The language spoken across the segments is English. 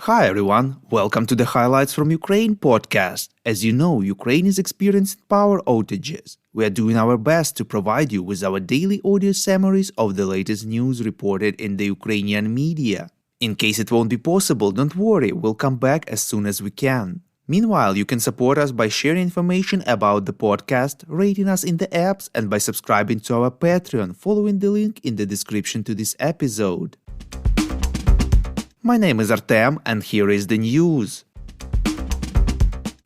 Hi everyone, welcome to the Highlights from Ukraine podcast. As you know, Ukraine is experiencing power outages. We are doing our best to provide you with our daily audio summaries of the latest news reported in the Ukrainian media. In case it won't be possible, don't worry, we'll come back as soon as we can. Meanwhile, you can support us by sharing information about the podcast, rating us in the apps, and by subscribing to our Patreon, following the link in the description to this episode. My name is Artem, and here is the news.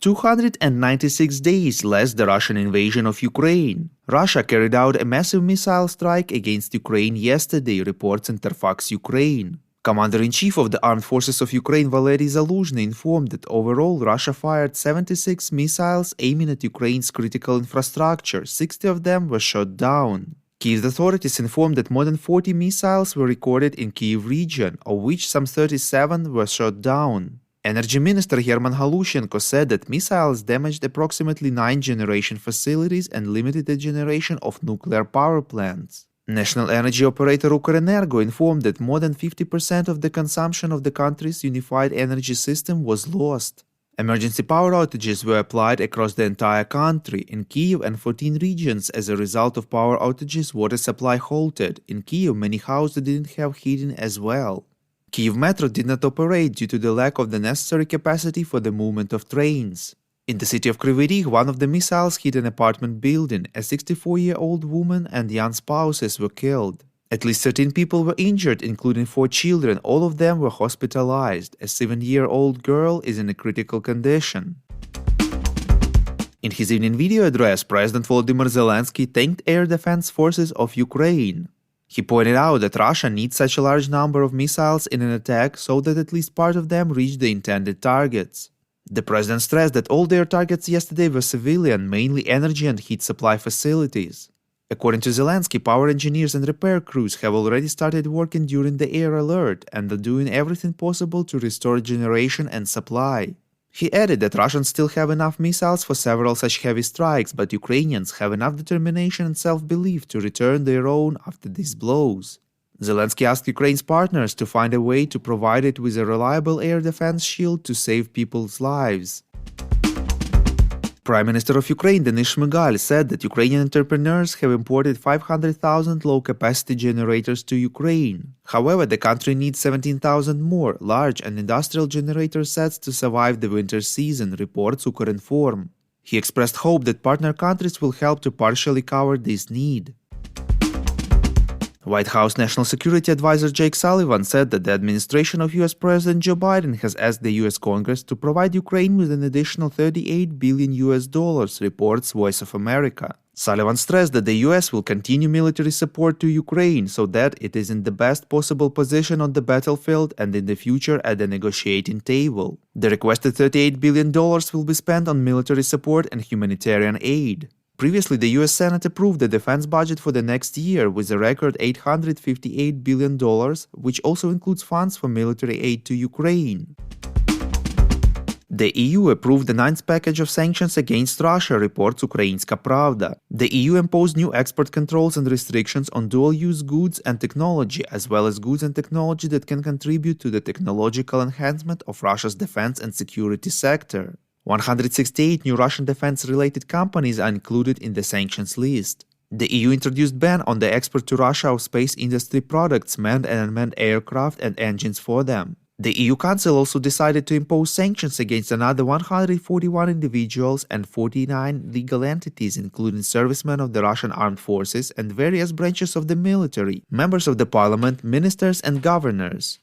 296 days less the Russian invasion of Ukraine. Russia carried out a massive missile strike against Ukraine yesterday, reports Interfax Ukraine. Commander-in-Chief of the Armed Forces of Ukraine Valery Zaluzhny informed that overall Russia fired 76 missiles aiming at Ukraine's critical infrastructure. 60 of them were shot down. Kyiv authorities informed that more than 40 missiles were recorded in Kyiv region, of which some 37 were shot down. Energy Minister German Halushenko said that missiles damaged approximately 9 generation facilities and limited the generation of nuclear power plants. National energy operator Ukrenergo informed that more than 50% of the consumption of the country's unified energy system was lost. Emergency power outages were applied across the entire country. In Kyiv and 14 regions, as a result of power outages, water supply halted. In Kyiv, many houses didn't have heating as well. Kyiv Metro did not operate due to the lack of the necessary capacity for the movement of trains. In the city of Kryvyi Rih, one of the missiles hit an apartment building. A 64-year-old woman and young spouses were killed. At least 13 people were injured, including 4 children. All of them were hospitalized. A 7-year-old girl is in a critical condition. In his evening video address, President Volodymyr Zelenskyy thanked air defense forces of Ukraine. He pointed out that Russia needs such a large number of missiles in an attack so that at least part of them reach the intended targets. The president stressed that all their targets yesterday were civilian, mainly energy and heat supply facilities. According to Zelenskyy, power engineers and repair crews have already started working during the air alert and are doing everything possible to restore generation and supply. He added that Russians still have enough missiles for several such heavy strikes, but Ukrainians have enough determination and self-belief to return their own after these blows. Zelenskyy asked Ukraine's partners to find a way to provide it with a reliable air defense shield to save people's lives. Prime Minister of Ukraine Denis Shmyhal said that Ukrainian entrepreneurs have imported 500,000 low-capacity generators to Ukraine. However, the country needs 17,000 more large and industrial generator sets to survive the winter season, reports Ukrinform. He expressed hope that partner countries will help to partially cover this need. White House National Security Advisor Jake Sullivan said that the administration of US President Joe Biden has asked the US Congress to provide Ukraine with an additional $38 billion, reports Voice of America. Sullivan stressed that the US will continue military support to Ukraine so that it is in the best possible position on the battlefield and in the future at the negotiating table. The requested $38 billion will be spent on military support and humanitarian aid. Previously, the US Senate approved the defense budget for the next year with a record $858 billion, which also includes funds for military aid to Ukraine. The EU approved the 9th package of sanctions against Russia, reports Ukrainska Pravda. The EU imposed new export controls and restrictions on dual-use goods and technology, as well as goods and technology that can contribute to the technological enhancement of Russia's defense and security sector. 168 new Russian defense-related companies are included in the sanctions list. The EU introduced ban on the export to Russia of space industry products, manned and unmanned aircraft and engines for them. The EU Council also decided to impose sanctions against another 141 individuals and 49 legal entities, including servicemen of the Russian armed forces and various branches of the military, members of the parliament, ministers and governors.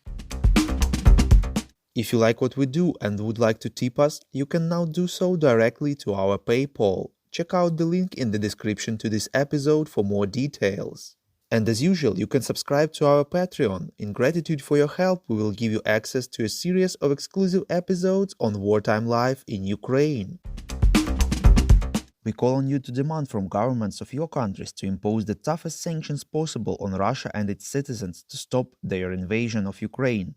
If you like what we do and would like to tip us, you can now do so directly to our PayPal. Check out the link in the description to this episode for more details. And as usual, you can subscribe to our Patreon. In gratitude for your help, we will give you access to a series of exclusive episodes on wartime life in Ukraine. We call on you to demand from governments of your countries to impose the toughest sanctions possible on Russia and its citizens to stop their invasion of Ukraine.